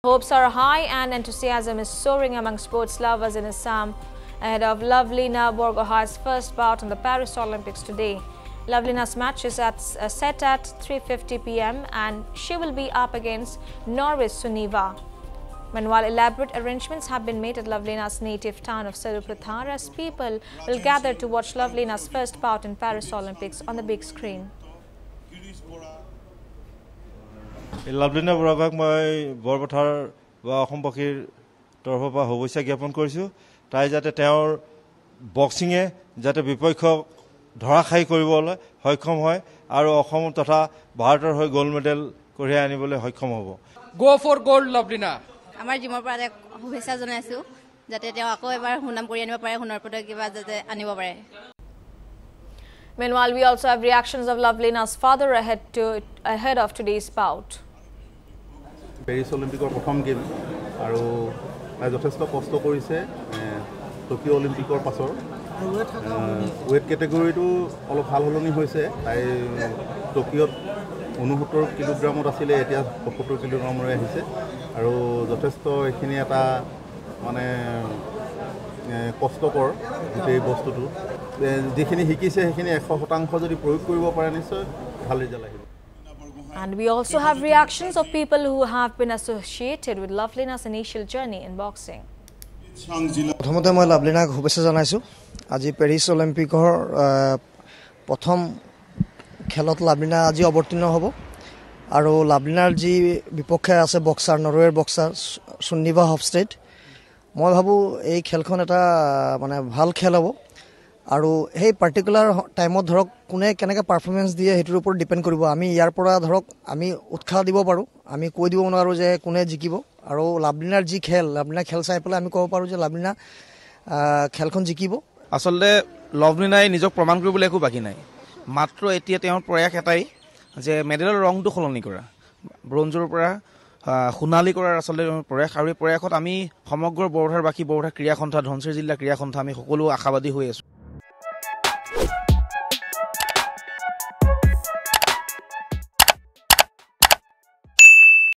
Hopes are high and enthusiasm is soaring among sports lovers in Assam ahead of Lovelina Borgohain's first bout on the Paris Olympics today. Lovelina's match is set at 3:50 p.m. and she will be up against Norway's Sunniva. Meanwhile, elaborate arrangements have been made at Lovelina's native town of Saruprathar as people will gather to watch Lovelina's first bout in Paris Olympics on the big screen. Lovelina Borgohain মই বৰপথাৰ বা অসম পক্ষীৰ তৰফৰ পৰা শুভেচ্ছা জ্ঞাপন কৰিছো তাই যাতে তেওঁৰ বক্সিঙে যাতে বিপক্ষক ধৰাখাই কৰিবলৈ সক্ষম হয় আৰু অসম তথা ভাৰতৰ হৈ গোল্ড মেডেল কঢ়িয়াই আনিবলৈ সক্ষম হ'ব গো ফৰ গোল্ড লভলিনা আমাৰ জিমৰ পৰা শুভেচ্ছা জনাইছো যাতে তেওঁ আকৌ এবাৰ সুনাম কৰি আনিব পাৰে সোণৰ পদক কিবা যাতে আনিব পাৰে Meanwhile, we also have reactions of Lovelina's father ahead of today's bout. Paris Olympics প্ৰথম গেম আৰু যথেষ্ট কষ্ট কৰিছে টকিঅ' অলিম্পিকৰ পাছৰ ৱেট কেটেগৰীটো অলপ ভাল হলনি হৈছে তাই টকিঅ'ত 69 কিলোগ্ৰামত আছিলে এতিয়া 75 কিলোগ্ৰামলৈ আহিছে আৰু যথেষ্ট এখিনি এটা মানে কষ্টকৰ এই বস্তুটো যিখিনি শিকিছে সেইখিনি 100% যদি প্ৰয়োগ কৰিব পাৰে নিশ্চয় ভাল ৰিজাল্ট আহিব And we also have reactions of people who have been associated with Lovelina's initial journey in boxing. প্ৰথমতে মই লাভলিনাক শুভেচ্ছা জনাইছো আজি পেৰিছ অলিম্পিকৰ প্ৰথম খেলত লাভলিনা আজি অৱতীৰ্ণ হ'ব আৰু লাভলিনাৰ যি বিপক্ষে আছে বক্সাৰ নৰৱেৰ বক্সাৰ সুন্নিভা হফষ্টেড মই ভাবো এই খেলখন এটা মানে ভাল খেল হ'ব আৰু সেই পাৰ্টিকুলাৰ টাইমত ধৰক কোনে কেনেকৈ পাৰফৰ্মেন্স দিয়ে হেতুৰ ওপৰত ডিপেন্ড কৰিব আমি ইয়াৰ পৰা ধৰক আমি উৎসাহ দিব পাৰো আমি কৈ দিব নোৱাৰো যে কোনে জিকিব আৰু লাভলিনাৰ যি খেল লাভলিনা খেল চাই পেলাই আমি ক'ব পাৰো যে লাভলিনা খেলখন জিকিব আসলে লভলিনাই নিজক প্ৰমাণ কৰিবলৈ একো বাকি নাই মাত্ৰ এতিয়া তেওঁৰ প্ৰয়াস এটাই যে মেডেলৰ ৰংটো সলনি কৰা ব্ৰঞ্জৰ পৰা সোণালী কৰাৰ আসলে প্ৰয়াস আৰু এই প্ৰয়াসত আমি সমগ্ৰ বৰপথাৰবাসী বৰপথাৰ ক্ৰীড়া সন্থা ধনচিৰি জিলা ক্ৰীড়া সন্থা আমি সকলো আশাবাদী হৈ আছো